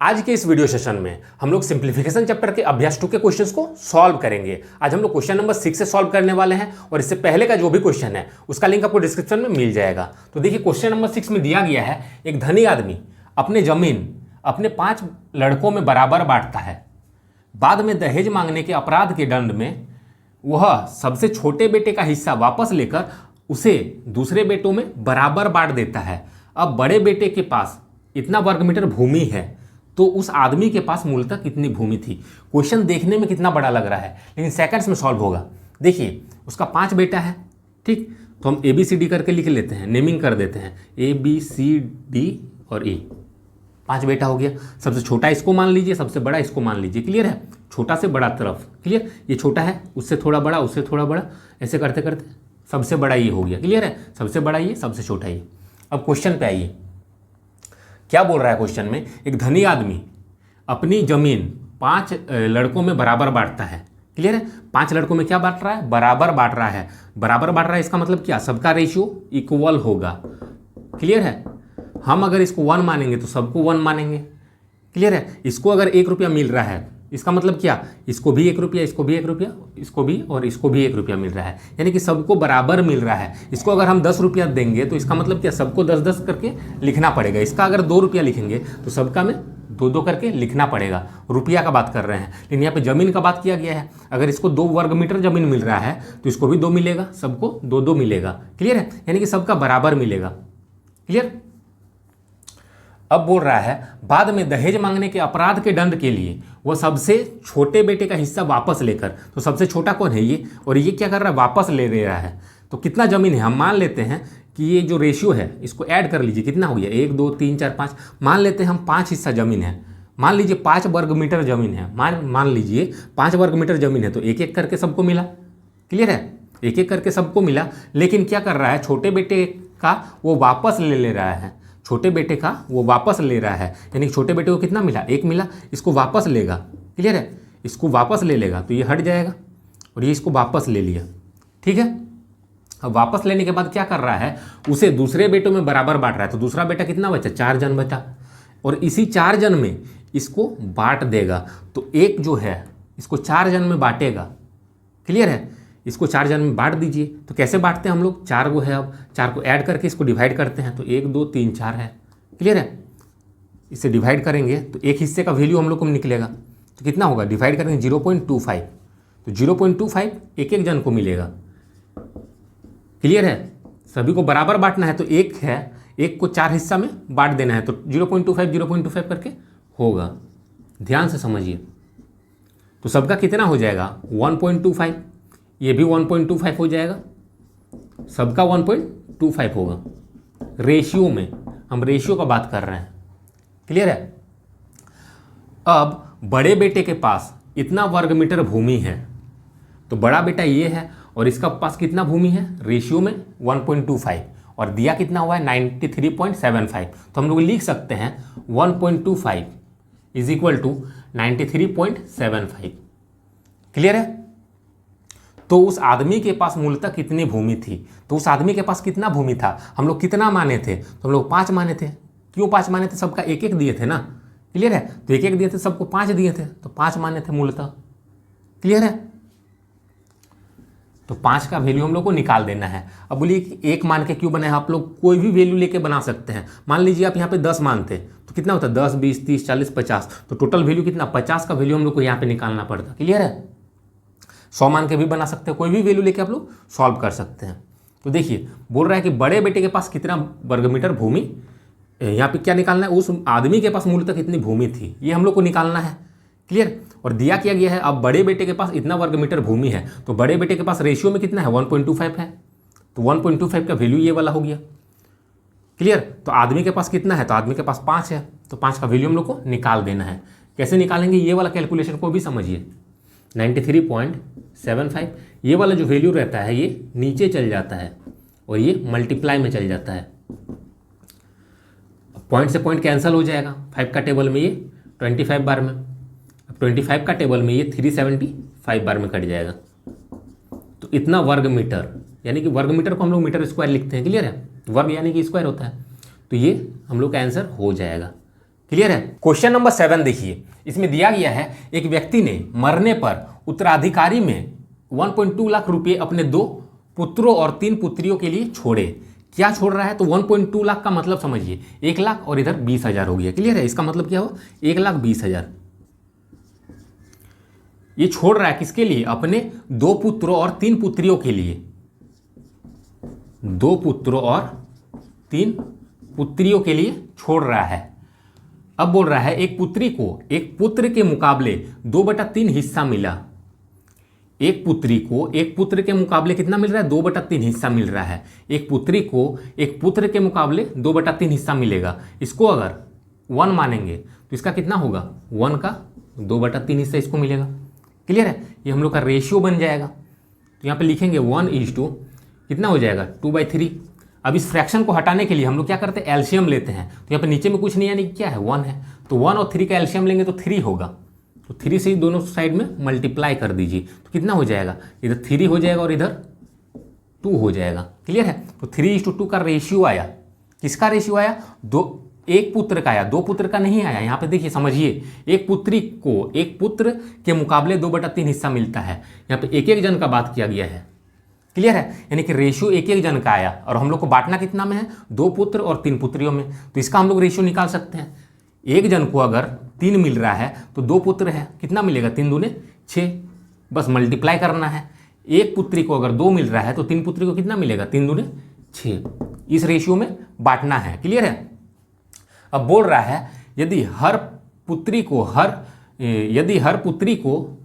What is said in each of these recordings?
आज के इस वीडियो सेशन में हम लोग सिंप्लीफिकेशन चैप्टर के अभ्यास 2 के क्वेश्चंस को सॉल्व करेंगे। आज हम लोग क्वेश्चन नंबर 6 से सॉल्व करने वाले हैं और इससे पहले का जो भी क्वेश्चन है उसका लिंक आपको डिस्क्रिप्शन में मिल जाएगा। तो देखिए क्वेश्चन नंबर 6 में दिया गया है, एक धनी आदमी अपनी जमीन अपने 5 लड़कों में बराबर बांटता है। बाद में दहेज मांगने के अपराध के दंड में वह सबसे छोटे बेटे का हिस्सा वापस लेकर उसे दूसरे बेटों में बराबर बांट देता है। अब बड़े बेटे के पास इतना वर्ग मीटर भूमि है, तो उस आदमी के पास मूलतः कितनी भूमि थी। क्वेश्चन देखने में कितना बड़ा लग रहा है लेकिन सेकंड्स में सॉल्व होगा। देखिए उसका 5 बेटा है, ठीक, तो हम ABCD करके लिख लेते हैं, नेमिंग कर देते हैं ABCD और E। 5 बेटा हो गया। सबसे छोटा इसको मान लीजिए, सबसे बड़ा इसको मान लीजिए। क्लियर है? छोटा से बड़ा तरफ क्लियर। ये छोटा है, उससे थोड़ा बड़ा, उससे थोड़ा बड़ा, ऐसे करते करते सबसे बड़ा ये हो गया। क्लियर है? सबसे बड़ा ये, सबसे छोटा ये। अब क्वेश्चन पे आइए, क्या बोल रहा है क्वेश्चन में, एक धनी आदमी अपनी जमीन 5 लड़कों में बराबर बांटता है। क्लियर है? 5 लड़कों में क्या बांट रहा है? बराबर बांट रहा है। बराबर बांट रहा है इसका मतलब क्या? सबका रेशियो इक्वल होगा। क्लियर है? हम अगर इसको 1 मानेंगे तो सबको 1 मानेंगे। क्लियर है? इसको अगर 1 रुपया मिल रहा है इसका मतलब क्या? इसको भी 1 रुपया, इसको भी 1 रुपया, इसको भी और इसको भी 1 रुपया मिल रहा है, यानी कि सबको बराबर मिल रहा है। इसको अगर हम 10 रुपया देंगे तो इसका मतलब क्या? सबको 10-10 करके लिखना पड़ेगा। इसका अगर 2 रुपया लिखेंगे तो सबका में 2-2 करके लिखना पड़ेगा। रुपया का बात कर रहे हैं, लेकिन यहाँ पे जमीन का बात किया गया है। अगर इसको 2 वर्ग मीटर जमीन मिल रहा है तो इसको भी 2 मिलेगा, सबको 2-2 मिलेगा। क्लियर है? यानी कि सबका बराबर मिलेगा। क्लियर? अब बोल रहा है, बाद में दहेज मांगने के अपराध के दंड के लिए वह सबसे छोटे बेटे का हिस्सा वापस लेकर, तो सबसे छोटा कौन है? ये, और ये क्या कर रहा है? वापस ले रहा है। तो कितना जमीन है? हम मान लेते हैं कि ये जो रेशियो है इसको ऐड कर लीजिए, कितना हो गया? 1 2 3 4 5। मान लेते हैं हम 5 हिस्सा जमीन है। मान लीजिए 5 वर्ग मीटर जमीन है। मान लीजिए 5 वर्ग मीटर जमीन है, तो एक एक करके सबको मिला। क्लियर है? एक एक करके सबको मिला, लेकिन क्या कर रहा है? छोटे बेटे का वो वापस ले रहा है। छोटे बेटे का वो वापस ले रहा है, यानी छोटे बेटे को कितना मिला? 1 मिला। इसको वापस लेगा। क्लियर है? इसको वापस ले लेगा तो ये हट जाएगा और ये इसको वापस ले लिया। ठीक है? अब वापस लेने के बाद क्या कर रहा है? उसे दूसरे बेटों में बराबर बांट रहा है। तो दूसरा बेटा कितना बचा? 4 जन बचा, और इसी 4 जन में इसको बांट देगा। तो एक जो है इसको 4 जन में बांटेगा। क्लियर है? इसको 4 जन में बांट दीजिए। तो कैसे बांटते हैं हम लोग? 4 को है, अब 4 को ऐड करके इसको डिवाइड करते हैं, तो 1 2 3 4 है। क्लियर है? इसे डिवाइड करेंगे तो एक हिस्से का वैल्यू हम लोग को निकलेगा, तो कितना होगा? डिवाइड करेंगे 0.25, तो 0.25 एक एक जन को मिलेगा। क्लियर है? सभी को बराबर बांटना है, तो एक है, एक को 4 हिस्सा में बांट देना है, तो 0.25 करके होगा। ध्यान से समझिए। तो सबका कितना हो जाएगा? 1.25। ये भी 1.25 हो जाएगा, सबका 1.25 होगा। रेशियो में, हम रेशियो का बात कर रहे हैं। क्लियर है? अब बड़े बेटे के पास इतना वर्ग मीटर भूमि है, तो बड़ा बेटा ये है और इसका पास कितना भूमि है? रेशियो में 1.25, और दिया कितना हुआ है? 93.75। तो हम लोग लिख सकते हैं 1.25 इज इक्वल टू 93.75। क्लियर है? तो उस आदमी के पास मूलतः कितनी भूमि थी? तो उस आदमी के पास कितना भूमि था? हम लोग कितना माने थे? तो हम लोग 5 माने थे। क्यों 5 माने थे? सबका 1-1 दिए थे ना। क्लियर है? तो 1-1 दिए थे, सबको 5 दिए थे, तो 5 माने थे मूलतः। क्लियर है? तो 5 का वैल्यू हम लोग को निकाल देना है। अब बोलिए कि 1 मान के क्यों बनाया? आप लोग कोई भी वैल्यू लेके बना सकते हैं। मान लीजिए आप यहाँ पे 10 मानते तो कितना होता? 10 20 30 40 50, तो टोटल वैल्यू कितना? 50 का वैल्यू हम लोग को यहाँ पे निकालना पड़ता। क्लियर है? 100 मान के भी बना सकते हैं, कोई भी वैल्यू लेके आप लोग सॉल्व कर सकते हैं। तो देखिए बोल रहा है कि बड़े बेटे के पास कितना वर्ग मीटर भूमि, यहाँ पे क्या निकालना है? उस आदमी के पास मूलतः कितनी भूमि थी, ये हम लोग को निकालना है। क्लियर? और दिया क्या गया है? अब बड़े बेटे के पास इतना वर्ग मीटर भूमि है, तो बड़े बेटे के पास रेशियो में कितना है? 1.25 है, तो 1.25 का वैल्यू ये वाला हो गया। क्लियर? तो आदमी के पास कितना है? तो आदमी के पास 5 है, तो 5 का वैल्यू हम लोग को निकाल देना है। कैसे निकालेंगे? ये वाला कैलकुलेशन को भी समझिए। 93.75, ये वाला जो वैल्यू रहता है ये नीचे चल जाता है और ये मल्टीप्लाई में चल जाता है। पॉइंट से पॉइंट कैंसिल हो जाएगा। 5 का टेबल में ये 25 बार में, अब 25 का टेबल में ये 375 बार में कट जाएगा। तो इतना वर्ग मीटर, यानी कि वर्ग मीटर को हम लोग मीटर स्क्वायर लिखते हैं। क्लियर है? वर्ग यानी कि स्क्वायर होता है, तो ये हम लोग का आंसर हो जाएगा। क्लियर है। क्वेश्चन नंबर 7 देखिए, इसमें दिया गया है एक व्यक्ति ने मरने पर उत्तराधिकारी में 1.2 लाख रुपए अपने 2 पुत्रों और 3 पुत्रियों के लिए छोड़े। क्या छोड़ रहा है? तो 1.2 लाख का मतलब समझिए, 1 लाख और इधर 20,000 हो गया। क्लियर है। इसका मतलब क्या हुआ? 1,20,000 ये छोड़ रहा है किसके लिए? अपने 2 पुत्रों और 3 पुत्रियों के लिए। 2 पुत्रों और 3 पुत्रियों के लिए छोड़ रहा है। अब बोल रहा है एक पुत्री को एक पुत्र के मुकाबले 2/3 हिस्सा मिला। एक पुत्री को एक पुत्र के मुकाबले कितना मिल रहा है? 2/3 हिस्सा मिल रहा है। एक पुत्री को एक पुत्र के मुकाबले 2/3 हिस्सा मिलेगा। इसको अगर 1 मानेंगे तो इसका कितना होगा? 1 का 2/3 हिस्सा इसको मिलेगा। क्लियर है। ये हम लोग का रेशियो बन जाएगा। तो यहाँ पे लिखेंगे 1:2 कितना हो जाएगा? 2/3। अब इस फ्रैक्शन को हटाने के लिए हम लोग क्या करते हैं? एलसीएम लेते हैं। तो यहाँ पे नीचे में कुछ नहीं, यानी क्या है? 1 है। तो 1 और 3 का एलसीएम लेंगे तो 3 होगा। तो 3 से ही दोनों साइड में मल्टीप्लाई कर दीजिए तो कितना हो जाएगा? इधर 3 हो जाएगा और इधर 2 हो जाएगा। क्लियर है। तो 3:2 का रेशियो आया। किसका रेशियो आया? एक पुत्र का आया, 2 पुत्र का नहीं आया। यहाँ पे देखिए, समझिए, एक पुत्री को एक पुत्र के मुकाबले 2/3 हिस्सा मिलता है। यहाँ पे एक जन का बात किया गया है। क्लियर है। यानी कि रेशियो एक जन का आया और हम लोग को बांटना कितना में है? 2 पुत्र और 3 पुत्रियों में। तो इसका हम लोग रेशियो निकाल सकते हैं। एक जन को अगर 3 मिल रहा है तो 2 पुत्र है, कितना मिलेगा? 3 दूने 6, बस मल्टीप्लाई करना है। एक पुत्री को अगर 2 मिल रहा है तो 3 पुत्री को कितना मिलेगा? 3 दूने 6। इस रेशियो में बांटना है। क्लियर है। अब बोल रहा है यदि हर पुत्री को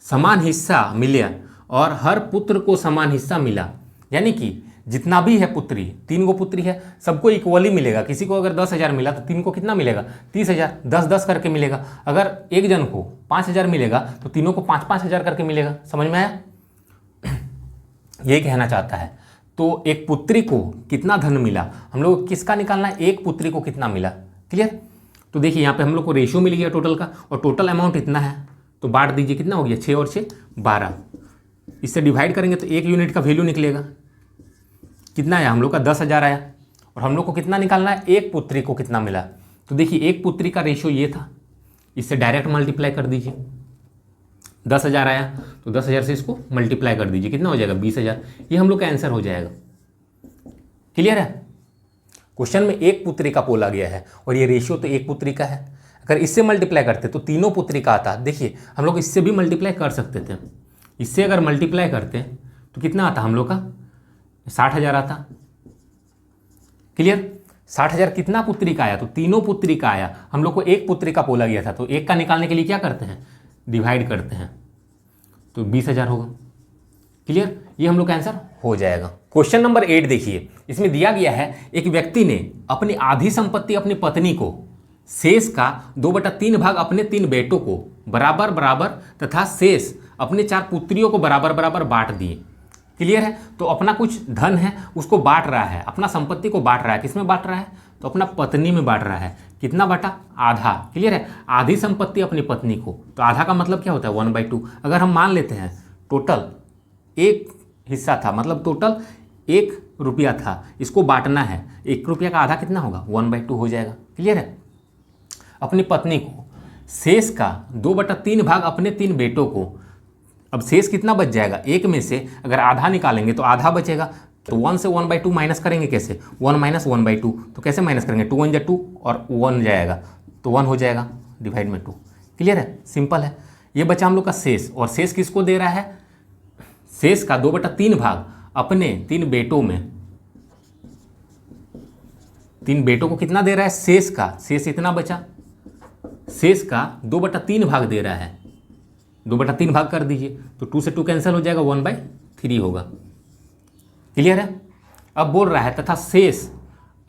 समान हिस्सा मिले और हर पुत्र को समान हिस्सा मिला, यानी कि जितना भी है पुत्री, 3 गो पुत्री है, सबको इक्वली मिलेगा। किसी को अगर 10,000 मिला तो 3 को कितना मिलेगा? 30,000। 10-10 करके मिलेगा। अगर एक जन को 5,000 मिलेगा तो तीनों को 5-5,000 करके मिलेगा। समझ में आया? यही कहना चाहता है। तो एक पुत्री को कितना धन मिला, हम लोग को किसका निकालना है? एक पुत्री को कितना मिला। क्लियर। तो देखिए यहाँ पे हम लोग को रेशियो मिल गया टोटल का, और टोटल अमाउंट इतना है। तो बांट दीजिए, कितना हो गया? 6 और 6 12। इससे डिवाइड करेंगे तो 1 यूनिट का वैल्यू निकलेगा। कितना आया? हम लोग का 10,000 आया। और हम लोग को कितना निकालना है? एक पुत्री को कितना मिला। तो देखिए एक पुत्री का रेशियो ये था, इससे डायरेक्ट मल्टीप्लाई कर दीजिए। 10,000 आया तो 10,000 से इसको मल्टीप्लाई कर दीजिए, कितना हो जाएगा? 20,000। ये हम लोग का आंसर हो जाएगा। क्लियर है। क्वेश्चन में एक पुत्री का बोला गया है और ये रेशियो तो एक पुत्री का है। अगर इससे मल्टीप्लाई करते तो तीनों पुत्री का आता। देखिए हम लोग इससे भी मल्टीप्लाई कर सकते थे। इससे अगर मल्टीप्लाई करते तो कितना आता हम लोग का? 60,000 आता। क्लियर। 60,000 कितना पुत्री का आया? तो तीनों पुत्री का आया। हम लोग को एक पुत्री का बोला गया था, तो एक का निकालने के लिए क्या करते हैं? डिवाइड करते हैं, तो 20,000 होगा। क्लियर। ये हम लोग का आंसर हो जाएगा। क्वेश्चन नंबर 8 देखिए, इसमें दिया गया है एक व्यक्ति ने अपनी आधी संपत्ति अपनी पत्नी को, शेष का 2/3 भाग अपने 3 बेटों को बराबर बराबर तथा शेष अपने 4 पुत्रियों को बराबर बराबर बांट दिए। क्लियर है। तो अपना कुछ धन है उसको बांट रहा है, अपना संपत्ति को बांट रहा है। किसमें बांट रहा है? तो अपना पत्नी में बांट रहा है। कितना बांटा? आधा। क्लियर है। आधी संपत्ति अपनी पत्नी को, तो आधा का मतलब क्या होता है? 1/2। अगर हम मान लेते हैं टोटल एक हिस्सा था, मतलब टोटल 1 रुपया था, इसको बांटना है। 1 रुपया का आधा कितना होगा? 1/2 हो जाएगा। क्लियर है। अपनी पत्नी को, शेष का 2/3 भाग अपने 3 बेटों को। अब शेष कितना बच जाएगा? 1 में से अगर आधा निकालेंगे तो आधा बचेगा। तो 1 से 1/2 माइनस करेंगे कैसे? 1 - 1/2। तो कैसे माइनस करेंगे? 2 × 2 और 1 जाएगा तो 1 हो जाएगा डिवाइड में 2। क्लियर है। सिंपल है। ये बचा हम लोग का शेष, और शेष किसको दे रहा है? शेष का 2/3 भाग अपने 3 बेटों में। 3 बेटों को कितना दे रहा है? शेष का, शेष इतना बचा, शेष का 2/3 भाग दे रहा है। 2/3 भाग कर दीजिए तो 2 से 2 कैंसिल हो जाएगा, 1/3 होगा। क्लियर है। अब बोल रहा है तथा शेष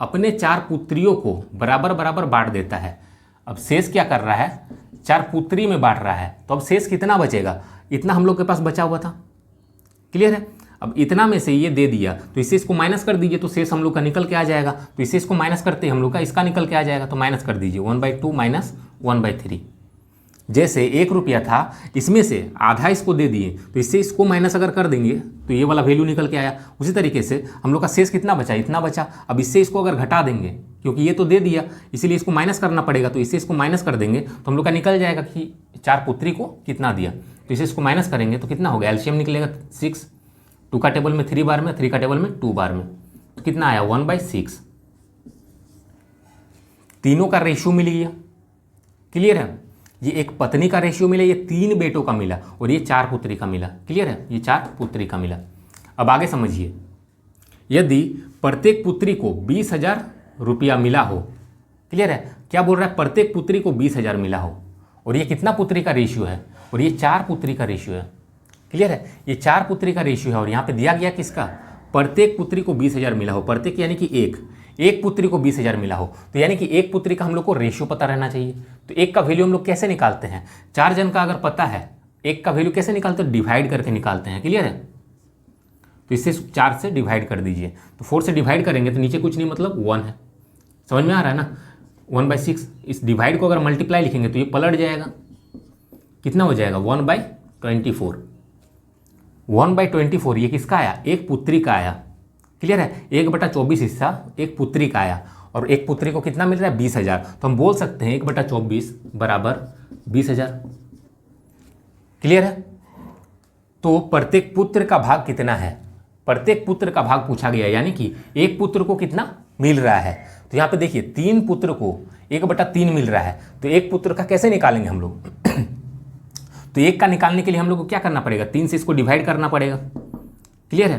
अपने 4 पुत्रियों को बराबर बराबर बांट देता है। अब शेष क्या कर रहा है? 4 पुत्री में बांट रहा है। तो अब शेष कितना बचेगा? इतना हम लोग के पास बचा हुआ था। क्लियर है। अब इतना में से ये दे दिया तो इससे इसको माइनस कर दीजिए, तो शेष हम लोग का निकल के आ जाएगा। तो इससे इसको माइनस करते हैं हम लोग का, इसका निकल के आ जाएगा। तो माइनस कर दीजिए, 1/2 - 1/3। जैसे 1 रुपया था, इसमें से आधा इसको दे दिए, तो इससे इसको माइनस अगर कर देंगे तो ये वाला वैल्यू निकल के आया। उसी तरीके से हम लोग का शेष कितना बचा, इतना बचा। अब इससे इसको अगर घटा देंगे, क्योंकि ये तो दे दिया इसीलिए इसको माइनस करना पड़ेगा, तो इससे इसको माइनस कर देंगे तो हम लोग का निकल जाएगा कि 4 पुत्री को कितना दिया। तो इसे इसको माइनस करेंगे तो कितना होगा, एलसीएम निकलेगा 6, 2 का टेबल में 3 बार में, 3 का टेबल में 2 बार में, तो कितना आया 1/6। तीनों का रेशियो मिल गया। क्लियर है, ये एक पत्नी का रेशियो मिला, ये 3 बेटों का मिला, और ये 4 पुत्री का मिला। क्लियर है, ये 4 पुत्री का मिला। अब आगे समझिए, यदि प्रत्येक पुत्री को 20,000 रुपया मिला हो। क्लियर है, क्या बोल रहा है, प्रत्येक पुत्री को 20,000 मिला हो, और ये कितना पुत्री का रेशियो है, और ये 4 पुत्री का रेशियो है। क्लियर है, ये 4 पुत्री का रेशियो है, और यहाँ पे दिया गया किसका, प्रत्येक पुत्री को 20,000 मिला हो। प्रत्येक यानी कि एक पुत्री को 20,000 मिला हो, तो यानी कि एक पुत्री का हम लोग को रेशियो पता रहना चाहिए। तो एक का वैल्यू हम लोग कैसे निकालते हैं, 4 जन का अगर पता है, एक का वैल्यू कैसे निकालते हैं, डिवाइड करके निकालते हैं। क्लियर है, तो इससे 4 से डिवाइड कर दीजिए, तो 4 से डिवाइड करेंगे तो नीचे कुछ नहीं मतलब 1 है। समझ में आ रहा है ना, 1/6। इस डिवाइड को अगर मल्टीप्लाई लिखेंगे तो ये पलट जाएगा, कितना हो जाएगा 1/24। 1/24 ये किसका आया, एक पुत्री का आया। क्लियर है, 1/24 हिस्सा एक पुत्री का आया, और एक पुत्री को कितना मिल रहा है 20,000, तो हम बोल सकते हैं 1/24 बराबर 20,000। क्लियर है, तो प्रत्येक पुत्र का भाग कितना है, प्रत्येक पुत्र का भाग पूछा गया, यानी कि एक पुत्र को कितना मिल रहा है। तो यहाँ पे देखिए 3 पुत्र को 1/3 मिल रहा है, तो एक पुत्र का कैसे निकालेंगे हम लोग तो एक का निकालने के लिए हम लोग को क्या करना पड़ेगा, 3 से इसको डिवाइड करना पड़ेगा। क्लियर है,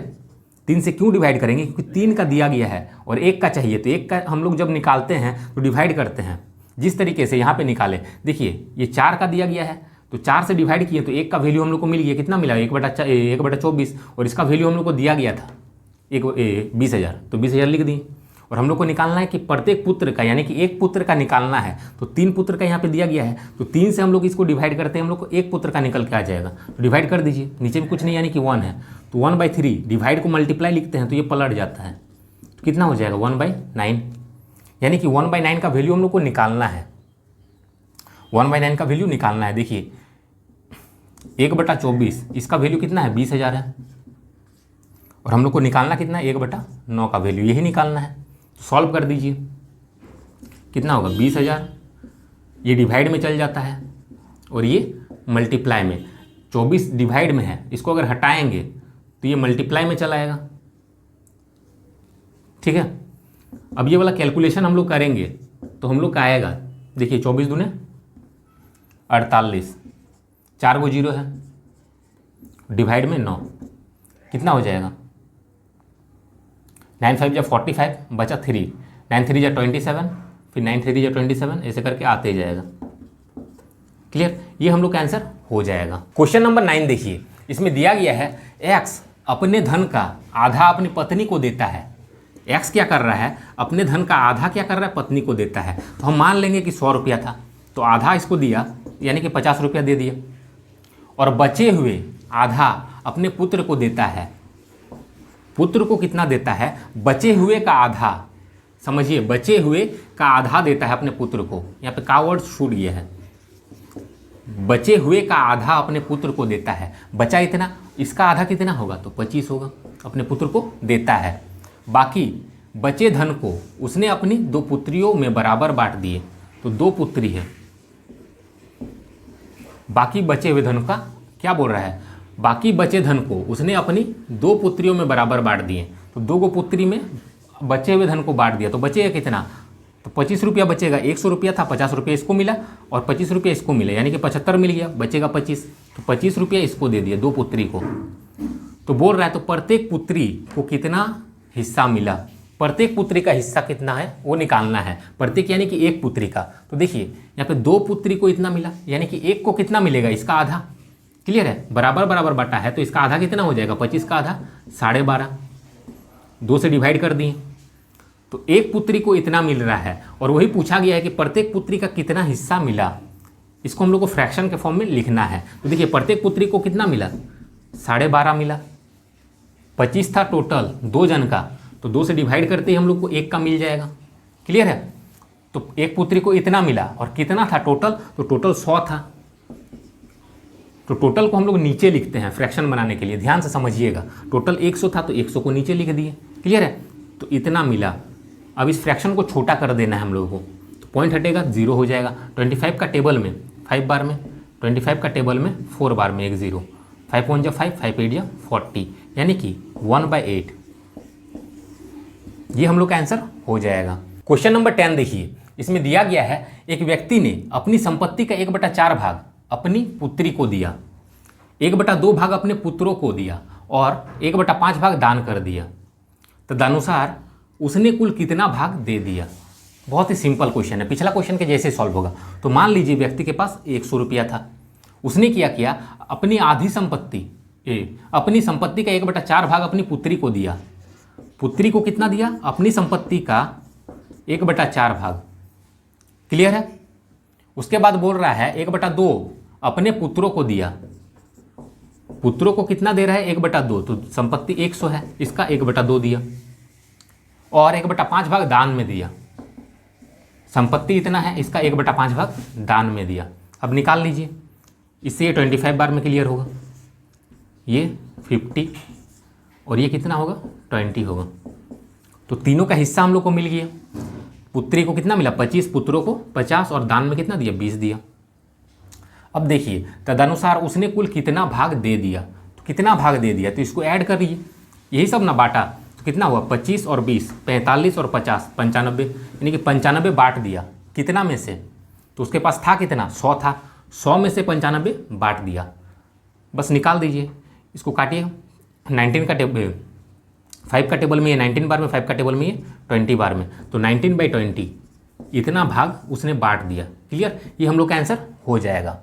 3 से क्यों डिवाइड करेंगे, क्योंकि 3 का दिया गया है और 1 का चाहिए, तो 1 का हम लोग जब निकालते हैं तो डिवाइड करते हैं। जिस तरीके से यहाँ पे निकाले, देखिए ये 4 का दिया गया है, तो 4 से डिवाइड किए तो 1 का वैल्यू हम लोग को मिल गया, कितना मिला 1/24, और इसका वैल्यू हम लोग को दिया गया था 20,000, तो 20,000 लिख दिए। और हम लोग को निकालना है कि प्रत्येक पुत्र का, यानी कि एक पुत्र का निकालना है, तो 3 पुत्र का यहाँ पे दिया गया है, तो 3 से हम लोग इसको डिवाइड करते हैं, हम लोग को एक पुत्र का निकल के आ जाएगा, तो डिवाइड कर दीजिए, नीचे में कुछ नहीं यानी कि 1 है, तो 1/3 डिवाइड को मल्टीप्लाई लिखते हैं तो ये पलट जाता है, तो कितना हो जाएगा 1/9, यानी कि 1/9 का वैल्यू हम लोग को निकालना है, 1/9 का वैल्यू निकालना है। देखिए 1/24 इसका वैल्यू कितना है 20,000 है, और हम लोग को निकालना कितना है 1/9 का वैल्यू, यही निकालना है। तो सॉल्व कर दीजिए, कितना होगा 20,000, ये डिवाइड में चल जाता है और ये मल्टीप्लाई में, 24 डिवाइड में है, इसको अगर हटाएंगे तो ये मल्टीप्लाई में चला आएगा। ठीक है, अब ये वाला कैलकुलेशन हम लोग करेंगे तो हम लोग का आएगा, देखिए 24 दूने 48, 4 को 0 है, डिवाइड में 9, कितना हो जाएगा 9 5 जा 45, बचा 3, 9 3 जा 27, फिर 9 3 जा 27, ऐसे करके आते ही जाएगा। क्लियर, ये हम लोग का आंसर हो जाएगा। क्वेश्चन नंबर 9 देखिए, इसमें दिया गया है एक्स अपने धन का आधा अपनी पत्नी को देता है। एक्स क्या कर रहा है, अपने धन का आधा क्या कर रहा है, पत्नी को देता है। तो हम मान लेंगे कि 100 रुपया था, तो आधा इसको दिया, यानी कि 50 रुपया दे दिया, और बचे हुए आधा अपने पुत्र को देता है। पुत्र को कितना देता है, बचे हुए का आधा, समझिए बचे हुए का आधा देता है अपने पुत्र को, यहाँ पे का वर्ड छूट गया है, बचे हुए का आधा अपने पुत्र को देता है। बचा इतना, इसका आधा कितना होगा, तो 25 होगा, अपने पुत्र को देता है। बाकी बचे धन को उसने अपनी 2 पुत्रियों में बराबर बांट दिए, तो 2 पुत्री है। बाकी बचे हुए धन का क्या बोल रहा है, बाकी बचे धन को उसने अपनी 2 पुत्रियों में बराबर बांट दिए, तो 2 पुत्री में बचे हुए धन को बांट दिया, तो बचेगा कितना, तो 25 रुपया बचेगा। 100 रुपया था, 50 रुपया इसको मिला और 25 रुपया इसको मिला, यानी कि 75 मिल गया, बचेगा 25, तो 25 रुपया इसको दे दिया 2 पुत्री को। तो बोल रहा है तो प्रत्येक पुत्री को कितना हिस्सा मिला, प्रत्येक पुत्री का हिस्सा कितना है वो निकालना है। प्रत्येक यानी कि एक पुत्री का, तो देखिए यहाँ पे 2 पुत्री को इतना मिला, यानी कि एक को कितना मिलेगा, इसका आधा। क्लियर है, बराबर बराबर बटा है, तो इसका आधा कितना हो जाएगा, 25 का आधा 12.5, 2 से डिवाइड कर दिए, तो एक पुत्री को इतना मिल रहा है, और वही पूछा गया है कि प्रत्येक पुत्री का कितना हिस्सा मिला। इसको हम लोग को फ्रैक्शन के फॉर्म में लिखना है। तो देखिए प्रत्येक पुत्री को कितना मिला, 12.5 मिला, 25 था टोटल 2 जन का, तो 2 से डिवाइड करते ही हम लोग को 1 का मिल जाएगा। क्लियर है, तो एक पुत्री को इतना मिला और कितना था टोटल, तो टोटल 100 था, तो टोटल को हम लोग नीचे लिखते हैं फ्रैक्शन बनाने के लिए, ध्यान से समझिएगा। टोटल 100 था तो 100 को नीचे लिख दिए, क्लियर है। तो इतना मिला। अब इस फ्रैक्शन को छोटा कर देना है हम लोगों को, तो पॉइंट हटेगा, 0 हो जाएगा। 25 का टेबल में 5 बार में, 25 का टेबल में 4 बार में एक 0, 5 1 जा 5, 5 8 जा 40, यानी कि 1/8। ये हम लोग का आंसर हो जाएगा। क्वेश्चन नंबर 10 देखिए, इसमें दिया गया है एक व्यक्ति ने अपनी संपत्ति का 1/4 भाग अपनी पुत्री को दिया, 1/2 भाग अपने पुत्रों को दिया और 1/5 भाग दान कर दिया। तदनुसार उसने कुल कितना भाग दे दिया। बहुत ही सिंपल क्वेश्चन है, पिछला क्वेश्चन के जैसे सॉल्व होगा। तो मान लीजिए व्यक्ति के पास 100 रुपया था, उसने किया अपनी आधी संपत्ति अपनी संपत्ति का 1/4 भाग अपनी पुत्री को दिया। पुत्री को कितना दिया? अपनी संपत्ति का 1/4 भाग, क्लियर है। उसके बाद बोल रहा है 1/2 अपने पुत्रों को दिया। पुत्रों को कितना दे रहा है? 1/2, तो संपत्ति 100 है, इसका 1/2 दिया और 1/5 भाग दान में दिया। संपत्ति इतना है, इसका 1/5 भाग दान में दिया। अब निकाल लीजिए, इससे ये 25 बार में क्लियर होगा, ये 50 और ये कितना होगा? 20 होगा। तो तीनों का हिस्सा हम लोग को मिल गया। पुत्री को कितना मिला? 25, पुत्रों को 50 और दान में कितना दिया? 20 दिया। अब देखिए तदनुसार उसने कुल कितना भाग दे दिया। तो कितना भाग दे दिया, तो इसको ऐड करिए, यही सब ना बांटा, तो कितना हुआ? 25 और 20, 45 और 50, 95, यानी कि 95 बांट दिया। कितना में से? तो उसके पास था कितना? 100 था, 100 में से 95 बांट दिया। बस निकाल दीजिए, इसको काटिए। 19 का टेबल 5 का टेबल में ये 19 बार में, 5 का टेबल में ये 20 बार में, तो 19/20 इतना भाग उसने बांट दिया। क्लियर, ये हम लोग का आंसर हो जाएगा।